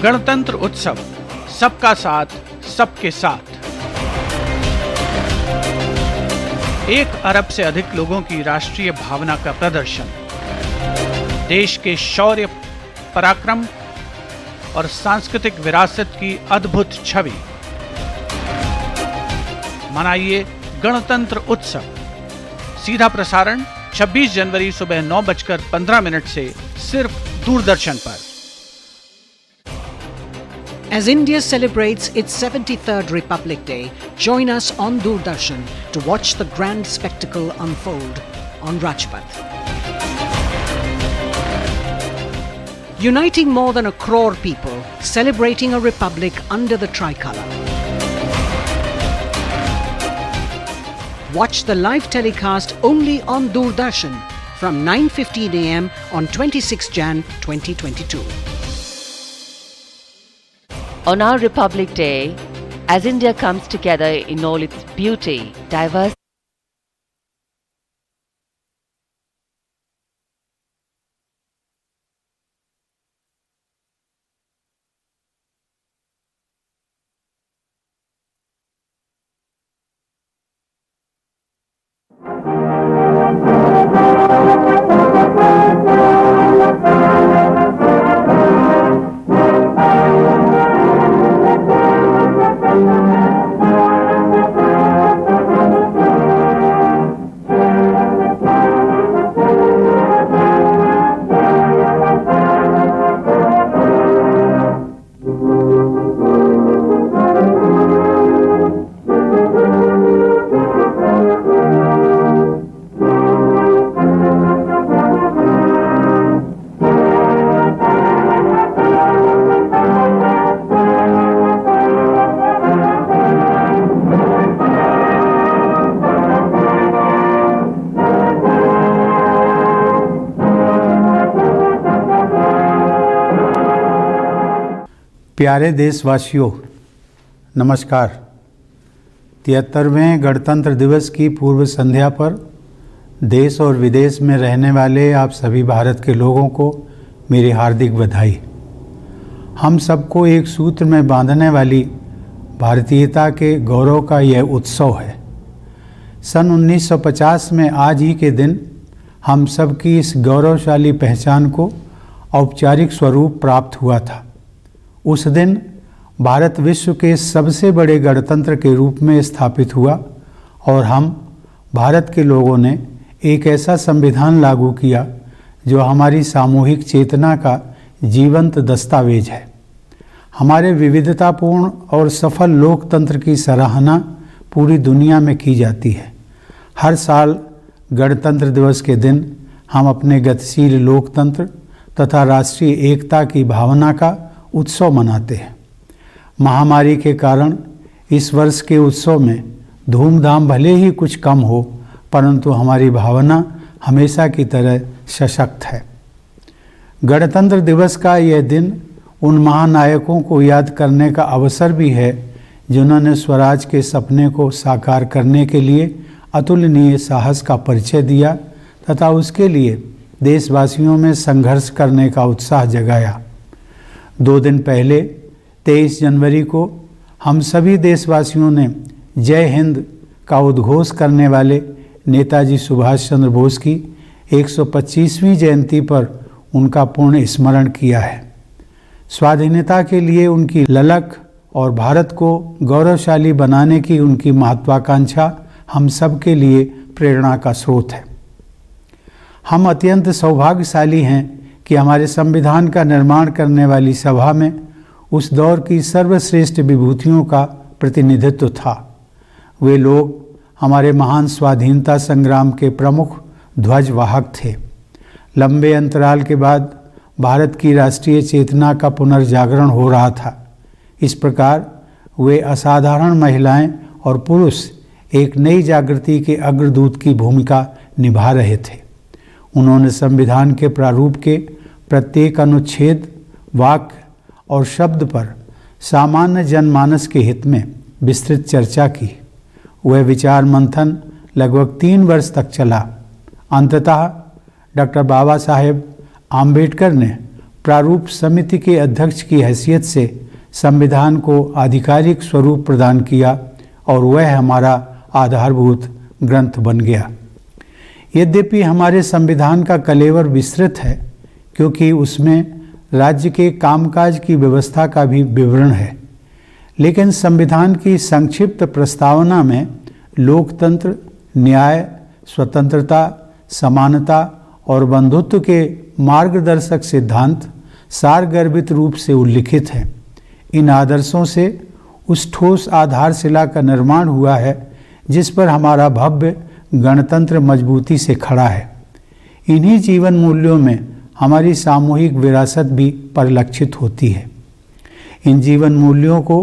गणतंत्र उत्सव, सबका साथ, सबके साथ। 1 अरब से अधिक लोगों की राष्ट्रीय भावना का प्रदर्शन, देश के शौर्य, पराक्रम और सांस्कृतिक विरासत की अद्भुत छवि। मनाइए गणतंत्र उत्सव। सीधा प्रसारण 26 जनवरी सुबह 9:15 से सिर्फ दूरदर्शन पर। As India celebrates its 73rd Republic Day, join us on Doordarshan to watch the grand spectacle unfold on Rajpath. Uniting more than 1 crore people, celebrating a republic under the tricolour. Watch the live telecast only on Doordarshan from 9:15 a.m. on 26 Jan 2022. On our Republic Day, as India comes together in all its beauty, diversity, प्यारे देशवासियों, नमस्कार। 73वें गणतंत्र दिवस की पूर्व संध्या पर देश और विदेश में रहने वाले आप सभी भारत के लोगों को मेरी हार्दिक बधाई। हम सबको एक सूत्र में बांधने वाली भारतीयता के गौरव का यह उत्सव है। सन 1950 में आज ही के दिन हम सबकी इस गौरवशाली पहचान को औपचारिक स्वरूप प्राप्त हुआ था। उस दिन भारत विश्व के सबसे बड़े गणतंत्र के रूप में स्थापित हुआ और हम भारत के लोगों ने एक ऐसा संविधान लागू किया जो हमारी सामूहिक चेतना का जीवंत दस्तावेज है। हमारे विविधतापूर्ण और सफल लोकतंत्र की सराहना पूरी दुनिया में की जाती है। हर साल गणतंत्र दिवस के दिन हम अपने गतिशील लोकतंत्र तथा राष्ट्रीय एकता की भावना का उत्सव मनाते हैं। महामारी के कारण इस वर्ष के उत्सव में धूमधाम भले ही कुछ कम हो, परंतु हमारी भावना हमेशा की तरह सशक्त है। गणतंत्र दिवस का यह दिन उन महानायकों को याद करने का अवसर भी है जिन्होंने स्वराज के सपने को साकार करने के लिए अतुलनीय साहस का परिचय दिया तथा उसके लिए देशवासियों में संघर्ष करने का उत्साह जगाया। 2 दिन पहले 23 जनवरी को हम सभी देशवासियों ने जय हिंद का उद्घोष करने वाले नेताजी सुभाष चंद्र बोस की 125वीं जयंती पर उनका पूर्ण स्मरण किया है। स्वाधीनता के लिए उनकी ललक और भारत को गौरवशाली बनाने की उनकी महत्वाकांक्षा हम सब के लिए प्रेरणा का स्रोत है। हम अत्यंत सौभाग्यशाली हैं कि हमारे संविधान का निर्माण करने वाली सभा में उस दौर की सर्वश्रेष्ठ विभूतियों का प्रतिनिधित्व था। वे लोग हमारे महान स्वाधीनता संग्राम के प्रमुख ध्वजवाहक थे। लंबे अंतराल के बाद भारत की राष्ट्रीय चेतना का पुनर्जागरण हो रहा था। इस प्रकार वे असाधारण महिलाएं और पुरुष एक नई जागृति के अग्रदूत की भूमिका निभा रहे थे। उन्होंने संविधान के प्रारूप के प्रत्येक अनुच्छेद, वाक्य और शब्द पर सामान्य जनमानस के हित में विस्तृत चर्चा की। वह विचार मंथन लगभग 3 वर्ष तक चला। अंततः डॉक्टर बाबा साहेब आम्बेडकर ने प्रारूप समिति के अध्यक्ष की हैसियत से संविधान को आधिकारिक स्वरूप प्रदान किया और वह हमारा आधारभूत ग्रंथ बन गया। यद्यपि हमारे संविधान का कलेवर विस्तृत है, क्योंकि उसमें राज्य के कामकाज की व्यवस्था का भी विवरण है, लेकिन संविधान की संक्षिप्त प्रस्तावना में लोकतंत्र, न्याय, स्वतंत्रता, समानता और बंधुत्व के मार्गदर्शक सिद्धांत सारगर्भित रूप से उल्लिखित हैं। इन आदर्शों से उस ठोस आधारशिला का निर्माण हुआ है जिस पर हमारा भव्य गणतंत्र मजबूती से खड़ा है। इन्हीं जीवन मूल्यों में हमारी सामूहिक विरासत भी परिलक्षित होती है। इन जीवन मूल्यों को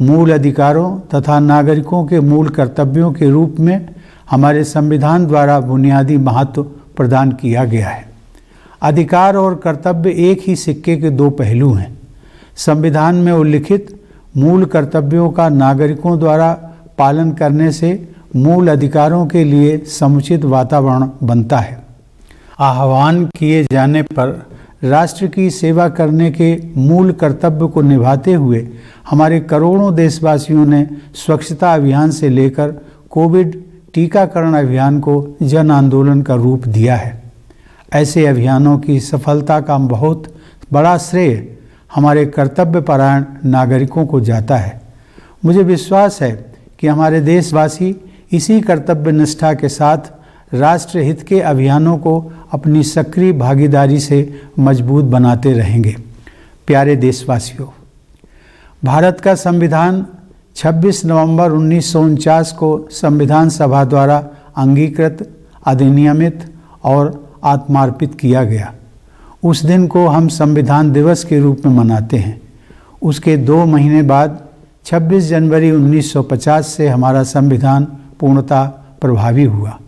मूल अधिकारों तथा नागरिकों के मूल कर्तव्यों के रूप में हमारे संविधान द्वारा बुनियादी महत्व प्रदान किया गया है। अधिकार और कर्तव्य एक ही सिक्के के दो पहलू हैं। संविधान में उल्लिखित मूल कर्तव्यों का नागरिकों द्वारा पालन करने से मूल अधिकारों के लिए समुचित वातावरण बनता है। आह्वान किए जाने पर राष्ट्र की सेवा करने के मूल कर्तव्य को निभाते हुए हमारे करोड़ों देशवासियों ने स्वच्छता अभियान से लेकर कोविड टीकाकरण अभियान को जन आंदोलन का रूप दिया है। ऐसे अभियानों की सफलता का बहुत बड़ा श्रेय हमारे कर्तव्यपरायण नागरिकों को जाता है। मुझे विश्वास है कि हमारे देशवासी इसी कर्तव्य निष्ठा के साथ राष्ट्रहित के अभियानों को अपनी सक्रिय भागीदारी से मजबूत बनाते रहेंगे। प्यारे देशवासियों, भारत का संविधान 26 नवंबर 1949 को संविधान सभा द्वारा अंगीकृत, अधिनियमित और आत्मार्पित किया गया। उस दिन को हम संविधान दिवस के रूप में मनाते हैं। उसके 2 महीने बाद 26 जनवरी 1950 से हमारा संविधान पूर्णतः प्रभावी हुआ।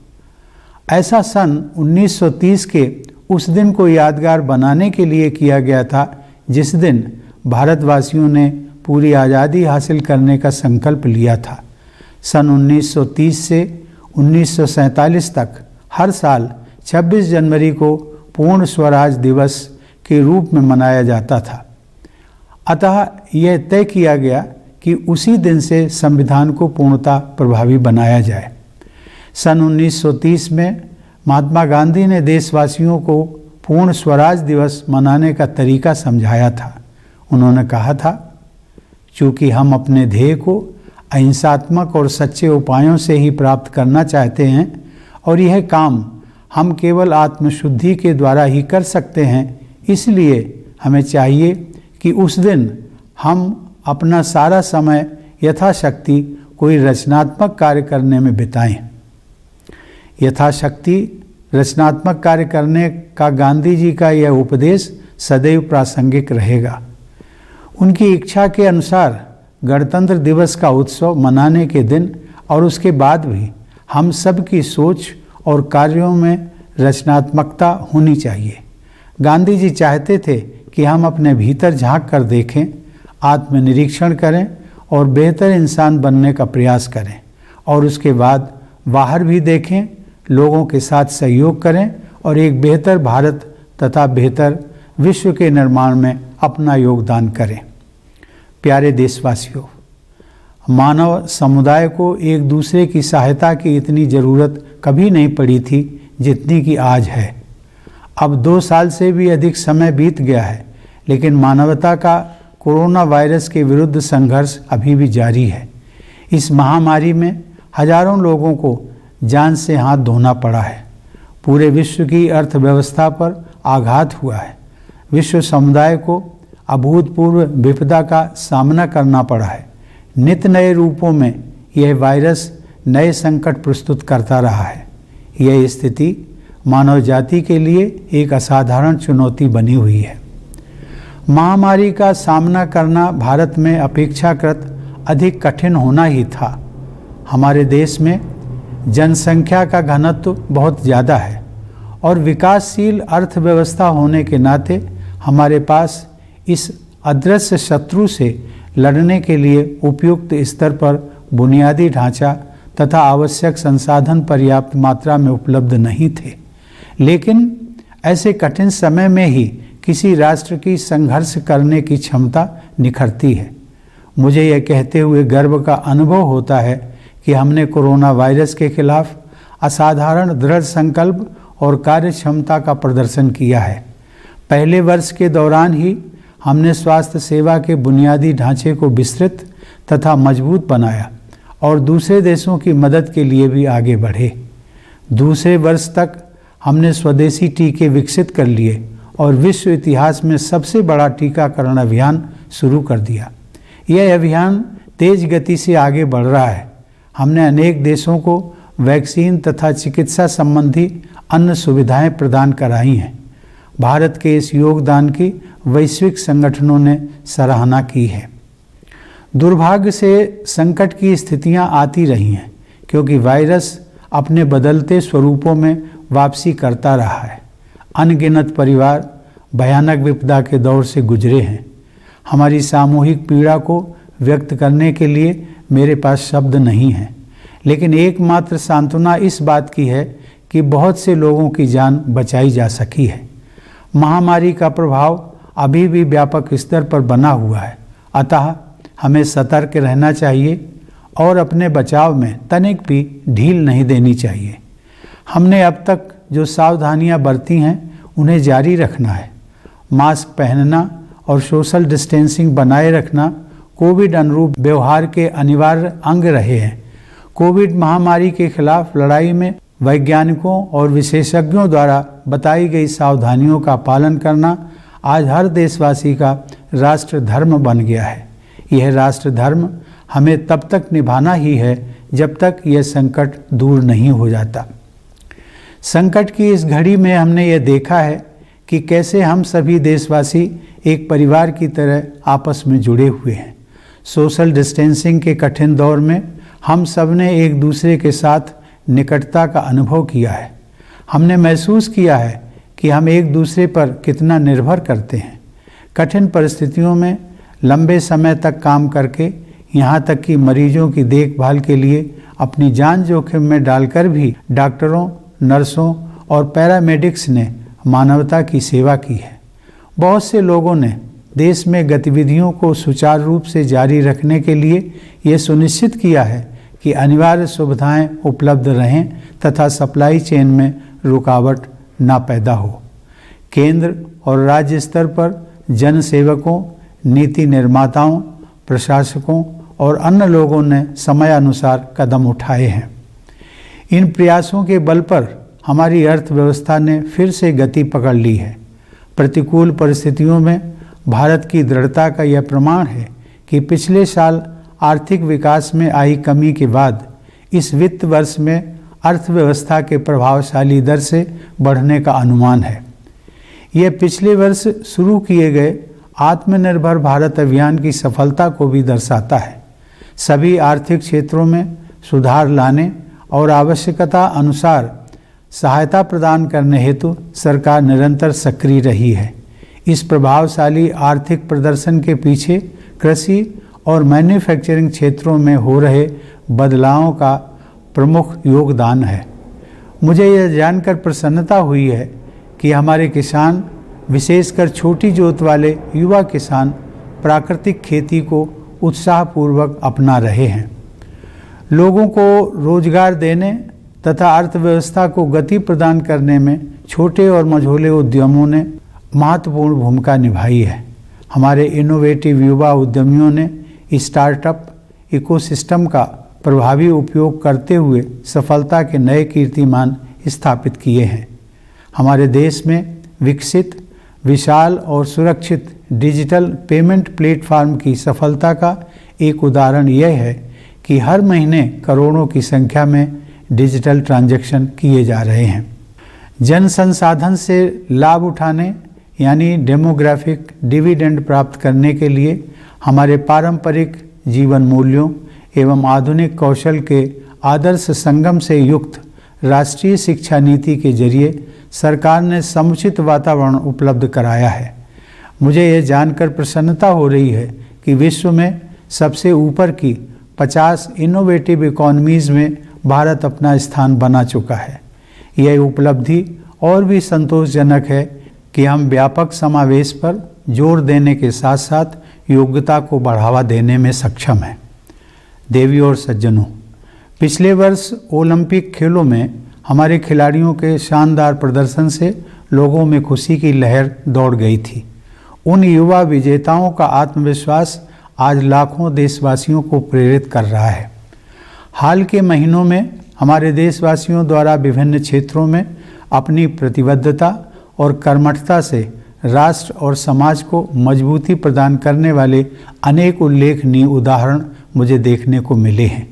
ऐसा सन 1930 के उस दिन को यादगार बनाने के लिए किया गया था जिस दिन भारतवासियों ने पूरी आज़ादी हासिल करने का संकल्प लिया था। सन 1930 से 1947 तक हर साल 26 जनवरी को पूर्ण स्वराज दिवस के रूप में मनाया जाता था। अतः यह तय किया गया कि उसी दिन से संविधान को पूर्णतः प्रभावी बनाया जाए। सन 1930 में महात्मा गांधी ने देशवासियों को पूर्ण स्वराज दिवस मनाने का तरीका समझाया था। उन्होंने कहा था, चूँकि हम अपने ध्येय को अहिंसात्मक और सच्चे उपायों से ही प्राप्त करना चाहते हैं और यह काम हम केवल आत्मशुद्धि के द्वारा ही कर सकते हैं, इसलिए हमें चाहिए कि उस दिन हम अपना सारा समय यथाशक्ति कोई रचनात्मक कार्य करने में बिताएं। यथाशक्ति रचनात्मक कार्य करने का गांधी जी का यह उपदेश सदैव प्रासंगिक रहेगा। उनकी इच्छा के अनुसार गणतंत्र दिवस का उत्सव मनाने के दिन और उसके बाद भी हम सब की सोच और कार्यों में रचनात्मकता होनी चाहिए। गांधी जी चाहते थे कि हम अपने भीतर झांक कर देखें, आत्मनिरीक्षण करें और बेहतर इंसान बनने का प्रयास करें और उसके बाद बाहर भी देखें, लोगों के साथ सहयोग करें और एक बेहतर भारत तथा बेहतर विश्व के निर्माण में अपना योगदान करें। प्यारे देशवासियों, मानव समुदाय को एक दूसरे की सहायता की इतनी ज़रूरत कभी नहीं पड़ी थी जितनी कि आज है। अब 2 साल से भी अधिक समय बीत गया है, लेकिन मानवता का कोरोना वायरस के विरुद्ध संघर्ष अभी भी जारी है। इस महामारी में हजारों लोगों को जान से हाथ धोना पड़ा है। पूरे विश्व की अर्थव्यवस्था पर आघात हुआ है। विश्व समुदाय को अभूतपूर्व विपदा का सामना करना पड़ा है। नित नए रूपों में यह वायरस नए संकट प्रस्तुत करता रहा है। यह स्थिति मानव जाति के लिए एक असाधारण चुनौती बनी हुई है। महामारी का सामना करना भारत में अपेक्षाकृत अधिक कठिन होना ही था। हमारे देश में जनसंख्या का घनत्व बहुत ज़्यादा है और विकासशील अर्थव्यवस्था होने के नाते हमारे पास इस अदृश्य शत्रु से लड़ने के लिए उपयुक्त स्तर पर बुनियादी ढांचा तथा आवश्यक संसाधन पर्याप्त मात्रा में उपलब्ध नहीं थे। लेकिन ऐसे कठिन समय में ही किसी राष्ट्र की संघर्ष करने की क्षमता निखरती है। मुझे यह कहते हुए गर्व का अनुभव होता है कि हमने कोरोना वायरस के खिलाफ असाधारण दृढ़ संकल्प और कार्य क्षमता का प्रदर्शन किया है। पहले वर्ष के दौरान ही हमने स्वास्थ्य सेवा के बुनियादी ढांचे को विस्तृत तथा मजबूत बनाया और दूसरे देशों की मदद के लिए भी आगे बढ़े। दूसरे वर्ष तक हमने स्वदेशी टीके विकसित कर लिए और विश्व इतिहास में सबसे बड़ा टीकाकरण अभियान शुरू कर दिया। यह अभियान तेज गति से आगे बढ़ रहा है। हमने अनेक देशों को वैक्सीन तथा चिकित्सा संबंधी अन्य सुविधाएं प्रदान कराई हैं। भारत के इस योगदान की वैश्विक संगठनों ने सराहना की है। दुर्भाग्य से संकट की स्थितियां आती रही हैं क्योंकि वायरस अपने बदलते स्वरूपों में वापसी करता रहा है। अनगिनत परिवार भयानक विपदा के दौर से गुजरे हैं। हमारी सामूहिक पीड़ा को व्यक्त करने के लिए मेरे पास शब्द नहीं हैं, लेकिन एकमात्र सांत्वना इस बात की है कि बहुत से लोगों की जान बचाई जा सकी है। महामारी का प्रभाव अभी भी व्यापक स्तर पर बना हुआ है, अतः हमें सतर्क रहना चाहिए और अपने बचाव में तनिक भी ढील नहीं देनी चाहिए। हमने अब तक जो सावधानियां बरती हैं उन्हें जारी रखना है। मास्क पहनना और सोशल डिस्टेंसिंग बनाए रखना कोविड अनुरूप व्यवहार के अनिवार्य अंग रहे हैं। कोविड महामारी के खिलाफ लड़ाई में वैज्ञानिकों और विशेषज्ञों द्वारा बताई गई सावधानियों का पालन करना आज हर देशवासी का राष्ट्र धर्म बन गया है। यह राष्ट्र धर्म हमें तब तक निभाना ही है जब तक यह संकट दूर नहीं हो जाता। संकट की इस घड़ी में हमने ये देखा है कि कैसे हम सभी देशवासी एक परिवार की तरह आपस में जुड़े हुए हैं। सोशल डिस्टेंसिंग के कठिन दौर में हम सब ने एक दूसरे के साथ निकटता का अनुभव किया है। हमने महसूस किया है कि हम एक दूसरे पर कितना निर्भर करते हैं। कठिन परिस्थितियों में लंबे समय तक काम करके यहाँ तक कि मरीजों की देखभाल के लिए अपनी जान जोखिम में डालकर भी डॉक्टरों, नर्सों और पैरामेडिक्स ने मानवता की सेवा की है। बहुत से लोगों ने देश में गतिविधियों को सुचारू रूप से जारी रखने के लिए ये सुनिश्चित किया है कि अनिवार्य सुविधाएं उपलब्ध रहें तथा सप्लाई चेन में रुकावट ना पैदा हो। केंद्र और राज्य स्तर पर जन सेवकों, नीति निर्माताओं, प्रशासकों और अन्य लोगों ने समयानुसार कदम उठाए हैं। इन प्रयासों के बल पर हमारी अर्थव्यवस्था ने फिर से गति पकड़ ली है। प्रतिकूल परिस्थितियों में भारत की दृढ़ता का यह प्रमाण है कि पिछले साल आर्थिक विकास में आई कमी के बाद इस वित्त वर्ष में अर्थव्यवस्था के प्रभावशाली दर से बढ़ने का अनुमान है। यह पिछले वर्ष शुरू किए गए आत्मनिर्भर भारत अभियान की सफलता को भी दर्शाता है। सभी आर्थिक क्षेत्रों में सुधार लाने और आवश्यकता अनुसार सहायता प्रदान करने हेतु सरकार निरंतर सक्रिय रही है। इस प्रभावशाली आर्थिक प्रदर्शन के पीछे कृषि और मैन्युफैक्चरिंग क्षेत्रों में हो रहे बदलावों का प्रमुख योगदान है। मुझे यह जानकर प्रसन्नता हुई है कि हमारे किसान, विशेषकर छोटी जोत वाले युवा किसान, प्राकृतिक खेती को उत्साहपूर्वक अपना रहे हैं। लोगों को रोजगार देने तथा अर्थव्यवस्था को गति प्रदान करने में छोटे और मझोले उद्यमों ने महत्वपूर्ण भूमिका निभाई है। हमारे इनोवेटिव युवा उद्यमियों ने स्टार्टअप इकोसिस्टम का प्रभावी उपयोग करते हुए सफलता के नए कीर्तिमान स्थापित किए हैं। हमारे देश में विकसित, विशाल और सुरक्षित डिजिटल पेमेंट प्लेटफॉर्म की सफलता का एक उदाहरण यह है कि हर महीने करोड़ों की संख्या में डिजिटल ट्रांजैक्शन किए जा रहे हैं। जन संसाधन से लाभ उठाने यानी डेमोग्राफिक डिविडेंड प्राप्त करने के लिए हमारे पारंपरिक जीवन मूल्यों एवं आधुनिक कौशल के आदर्श संगम से युक्त राष्ट्रीय शिक्षा नीति के जरिए सरकार ने समुचित वातावरण उपलब्ध कराया है। मुझे यह जानकर प्रसन्नता हो रही है कि विश्व में सबसे ऊपर की 50 इनोवेटिव इकोनॉमीज़ में भारत अपना स्थान बना चुका है। यह उपलब्धि और भी संतोषजनक है कि हम व्यापक समावेश पर जोर देने के साथ साथ योग्यता को बढ़ावा देने में सक्षम हैं। देवियों और सज्जनों, पिछले वर्ष ओलंपिक खेलों में हमारे खिलाड़ियों के शानदार प्रदर्शन से लोगों में खुशी की लहर दौड़ गई थी। उन युवा विजेताओं का आत्मविश्वास आज लाखों देशवासियों को प्रेरित कर रहा है। हाल के महीनों में हमारे देशवासियों द्वारा विभिन्न क्षेत्रों में अपनी प्रतिबद्धता और कर्मठता से राष्ट्र और समाज को मजबूती प्रदान करने वाले अनेक उल्लेखनीय उदाहरण मुझे देखने को मिले हैं।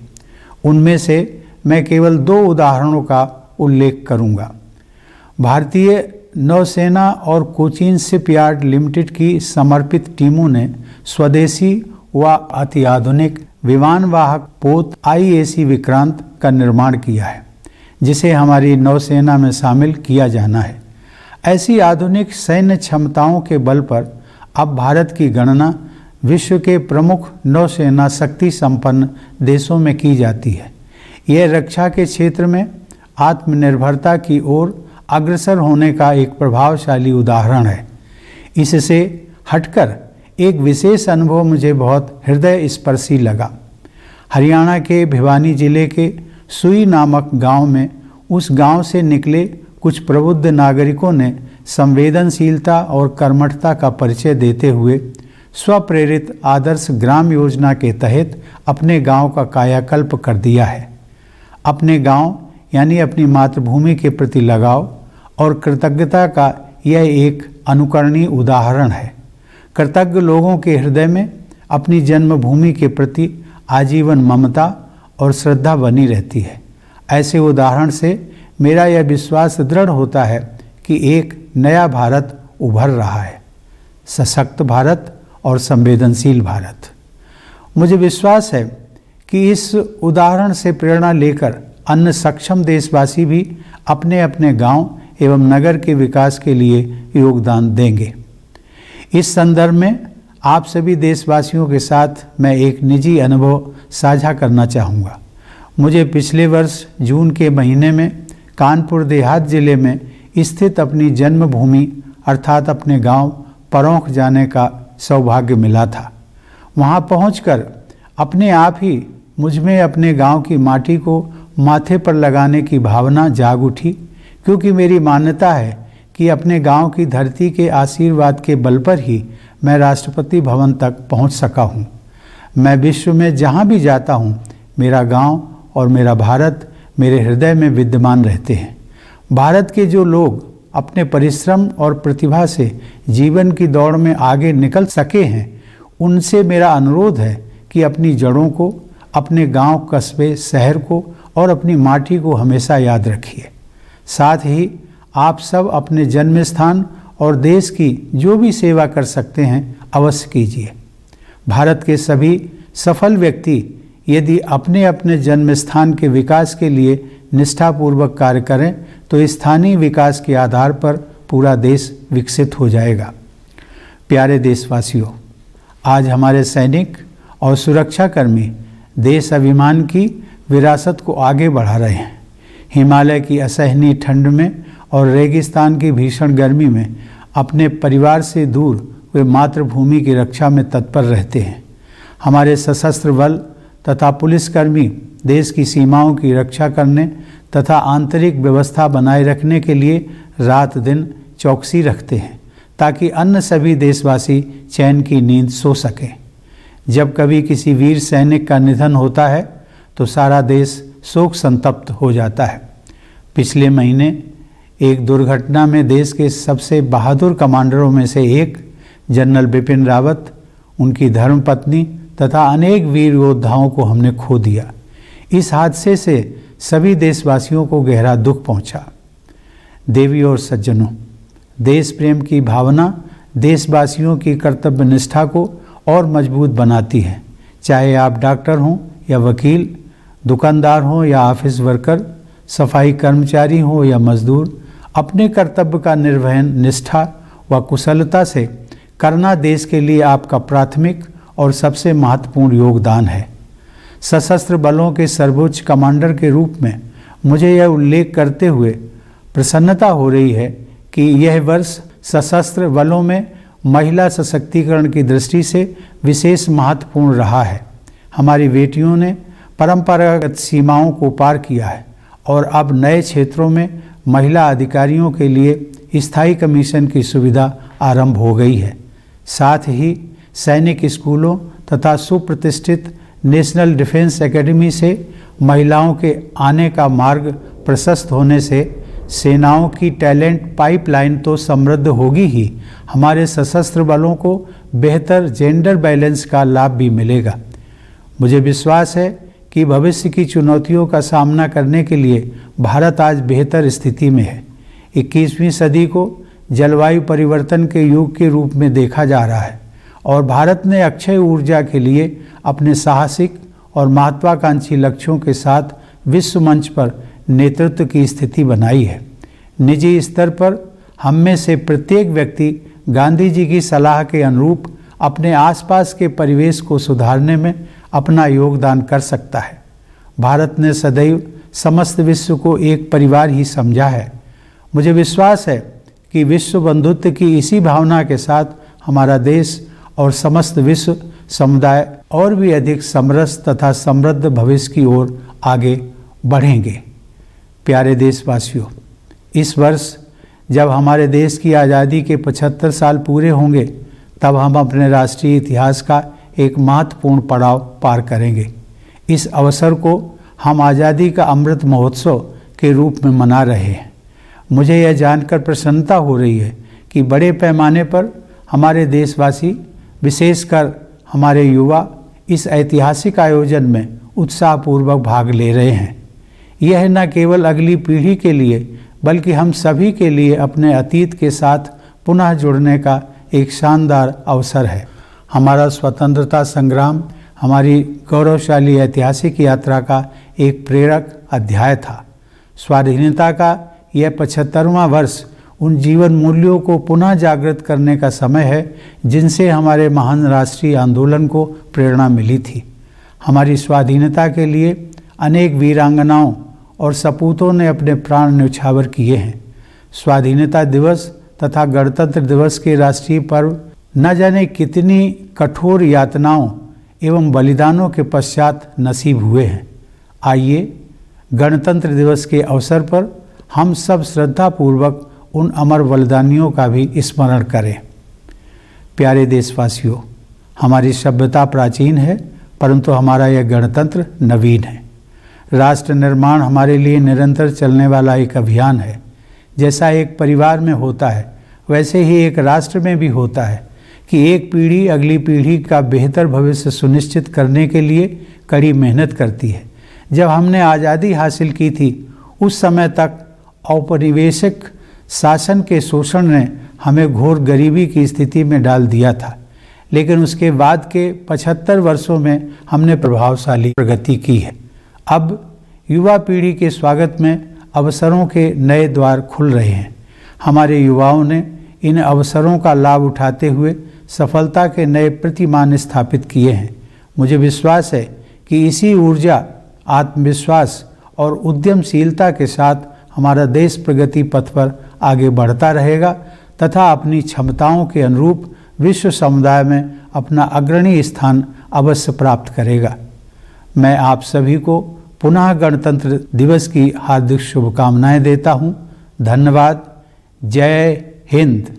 उनमें से मैं केवल 2 उदाहरणों का उल्लेख करूंगा। भारतीय नौसेना और कोचीन शिपयार्ड लिमिटेड की समर्पित टीमों ने स्वदेशी व अत्याधुनिक विमानवाहक पोत IAC विक्रांत का निर्माण किया है, जिसे हमारी नौसेना में शामिल किया जाना है। ऐसी आधुनिक सैन्य क्षमताओं के बल पर अब भारत की गणना विश्व के प्रमुख नौसेना शक्ति संपन्न देशों में की जाती है। यह रक्षा के क्षेत्र में आत्मनिर्भरता की ओर अग्रसर होने का एक प्रभावशाली उदाहरण है। इससे हटकर एक विशेष अनुभव मुझे बहुत हृदय स्पर्शी लगा। हरियाणा के भिवानी जिले के सुई नामक गांव में उस गांव से निकले कुछ प्रबुद्ध नागरिकों ने संवेदनशीलता और कर्मठता का परिचय देते हुए स्वप्रेरित आदर्श ग्राम योजना के तहत अपने गांव का कायाकल्प कर दिया है। अपने गांव यानी अपनी मातृभूमि के प्रति लगाव और कृतज्ञता का यह एक अनुकरणीय उदाहरण है। कृतज्ञ लोगों के हृदय में अपनी जन्मभूमि के प्रति आजीवन ममता और श्रद्धा बनी रहती है। ऐसे उदाहरण से मेरा यह विश्वास दृढ़ होता है कि एक नया भारत उभर रहा है, सशक्त भारत और संवेदनशील भारत। मुझे विश्वास है कि इस उदाहरण से प्रेरणा लेकर अन्य सक्षम देशवासी भी अपने अपने गांव एवं नगर के विकास के लिए योगदान देंगे। इस संदर्भ में आप सभी देशवासियों के साथ मैं एक निजी अनुभव साझा करना चाहूँगा। मुझे पिछले वर्ष जून के महीने में कानपुर देहात जिले में स्थित अपनी जन्मभूमि अर्थात अपने गांव परौंख जाने का सौभाग्य मिला था। वहां पहुंचकर अपने आप ही मुझमें अपने गांव की माटी को माथे पर लगाने की भावना जाग उठी, क्योंकि मेरी मान्यता है कि अपने गांव की धरती के आशीर्वाद के बल पर ही मैं राष्ट्रपति भवन तक पहुंच सका हूं। मैं विश्व में जहां भी जाता हूं, मेरा गांव और मेरा भारत मेरे हृदय में विद्यमान रहते हैं। भारत के जो लोग अपने परिश्रम और प्रतिभा से जीवन की दौड़ में आगे निकल सके हैं, उनसे मेरा अनुरोध है कि अपनी जड़ों को, अपने गांव, कस्बे, शहर को और अपनी माटी को हमेशा याद रखिए। साथ ही आप सब अपने जन्म स्थान और देश की जो भी सेवा कर सकते हैं अवश्य कीजिए। भारत के सभी सफल व्यक्ति यदि अपने अपने जन्म स्थान के विकास के लिए निष्ठापूर्वक कार्य करें तो स्थानीय विकास के आधार पर पूरा देश विकसित हो जाएगा। प्यारे देशवासियों, आज हमारे सैनिक और सुरक्षाकर्मी देश अभिमान की विरासत को आगे बढ़ा रहे हैं। हिमालय की असहनीय ठंड में और रेगिस्तान की भीषण गर्मी में अपने परिवार से दूर वे मातृभूमि की रक्षा में तत्पर रहते हैं। हमारे सशस्त्र बल तथा पुलिसकर्मी देश की सीमाओं की रक्षा करने तथा आंतरिक व्यवस्था बनाए रखने के लिए रात दिन चौकसी रखते हैं, ताकि अन्य सभी देशवासी चैन की नींद सो सकें। जब कभी किसी वीर सैनिक का निधन होता है तो सारा देश शोक संतप्त हो जाता है। पिछले महीने एक दुर्घटना में देश के सबसे बहादुर कमांडरों में से एक जनरल बिपिन रावत, उनकी धर्मपत्नी तथा अनेक वीर योद्धाओं को हमने खो दिया। इस हादसे से सभी देशवासियों को गहरा दुख पहुंचा। देवियों और सज्जनों, देश प्रेम की भावना देशवासियों की कर्तव्य निष्ठा को और मजबूत बनाती है। चाहे आप डॉक्टर हों या वकील, दुकानदार हों या ऑफिस वर्कर, सफाई कर्मचारी हों या मजदूर, अपने कर्तव्य का निर्वहन निष्ठा व कुशलता से करना देश के लिए आपका प्राथमिक और सबसे महत्वपूर्ण योगदान है। सशस्त्र बलों के सर्वोच्च कमांडर के रूप में मुझे यह उल्लेख करते हुए प्रसन्नता हो रही है कि यह वर्ष सशस्त्र बलों में महिला सशक्तिकरण की दृष्टि से विशेष महत्वपूर्ण रहा है। हमारी बेटियों ने परंपरागत सीमाओं को पार किया है और अब नए क्षेत्रों में महिला अधिकारियों के लिए स्थायी कमीशन की सुविधा आरंभ हो गई है। साथ ही सैनिक स्कूलों तथा सुप्रतिष्ठित नेशनल डिफेंस एकेडमी से महिलाओं के आने का मार्ग प्रशस्त होने से सेनाओं की टैलेंट पाइपलाइन तो समृद्ध होगी ही, हमारे सशस्त्र बलों को बेहतर जेंडर बैलेंस का लाभ भी मिलेगा। मुझे विश्वास है कि भविष्य की चुनौतियों का सामना करने के लिए भारत आज बेहतर स्थिति में है। 21वीं सदी को जलवायु परिवर्तन के युग के रूप में देखा जा रहा है और भारत ने अक्षय ऊर्जा के लिए अपने साहसिक और महत्वाकांक्षी लक्ष्यों के साथ विश्व मंच पर नेतृत्व की स्थिति बनाई है। निजी स्तर पर हम में से प्रत्येक व्यक्ति गांधी जी की सलाह के अनुरूप अपने आसपास के परिवेश को सुधारने में अपना योगदान कर सकता है। भारत ने सदैव समस्त विश्व को एक परिवार ही समझा है। मुझे विश्वास है कि विश्व बंधुत्व की इसी भावना के साथ हमारा देश और समस्त विश्व समुदाय और भी अधिक समरस तथा समृद्ध भविष्य की ओर आगे बढ़ेंगे। प्यारे देशवासियों, इस वर्ष जब हमारे देश की आज़ादी के 75 साल पूरे होंगे, तब हम अपने राष्ट्रीय इतिहास का एक महत्वपूर्ण पड़ाव पार करेंगे। इस अवसर को हम आज़ादी का अमृत महोत्सव के रूप में मना रहे हैं। मुझे यह जानकर प्रसन्नता हो रही है कि बड़े पैमाने पर हमारे देशवासी, विशेषकर हमारे युवा, इस ऐतिहासिक आयोजन में उत्साहपूर्वक भाग ले रहे हैं। यह न केवल अगली पीढ़ी के लिए बल्कि हम सभी के लिए अपने अतीत के साथ पुनः जुड़ने का एक शानदार अवसर है। हमारा स्वतंत्रता संग्राम हमारी गौरवशाली ऐतिहासिक यात्रा का एक प्रेरक अध्याय था। स्वाधीनता का यह 75वां वर्ष उन जीवन मूल्यों को पुनः जागृत करने का समय है जिनसे हमारे महान राष्ट्रीय आंदोलन को प्रेरणा मिली थी। हमारी स्वाधीनता के लिए अनेक वीरांगनाओं और सपूतों ने अपने प्राण न्यौछावर किए हैं। स्वाधीनता दिवस तथा गणतंत्र दिवस के राष्ट्रीय पर्व न जाने कितनी कठोर यातनाओं एवं बलिदानों के पश्चात नसीब हुए हैं। आइए गणतंत्र दिवस के अवसर पर हम सब श्रद्धापूर्वक उन अमर बलिदानियों का भी स्मरण करें। प्यारे देशवासियों, हमारी सभ्यता प्राचीन है परंतु हमारा यह गणतंत्र नवीन है। राष्ट्र निर्माण हमारे लिए निरंतर चलने वाला एक अभियान है। जैसा एक परिवार में होता है वैसे ही एक राष्ट्र में भी होता है कि एक पीढ़ी अगली पीढ़ी का बेहतर भविष्य सुनिश्चित करने के लिए कड़ी मेहनत करती है। जब हमने आज़ादी हासिल की थी उस समय तक औपनिवेशिक शासन के शोषण ने हमें घोर गरीबी की स्थिति में डाल दिया था, लेकिन उसके बाद के 75 वर्षों में हमने प्रभावशाली प्रगति की है। अब युवा पीढ़ी के स्वागत में अवसरों के नए द्वार खुल रहे हैं। हमारे युवाओं ने इन अवसरों का लाभ उठाते हुए सफलता के नए प्रतिमान स्थापित किए हैं। मुझे विश्वास है कि इसी ऊर्जा, आत्मविश्वास और उद्यमशीलता के साथ हमारा देश प्रगति पथ पर आगे बढ़ता रहेगा तथा अपनी क्षमताओं के अनुरूप विश्व समुदाय में अपना अग्रणी स्थान अवश्य प्राप्त करेगा। मैं आप सभी को पुनः गणतंत्र दिवस की हार्दिक शुभकामनाएं देता हूं। धन्यवाद। जय हिंद।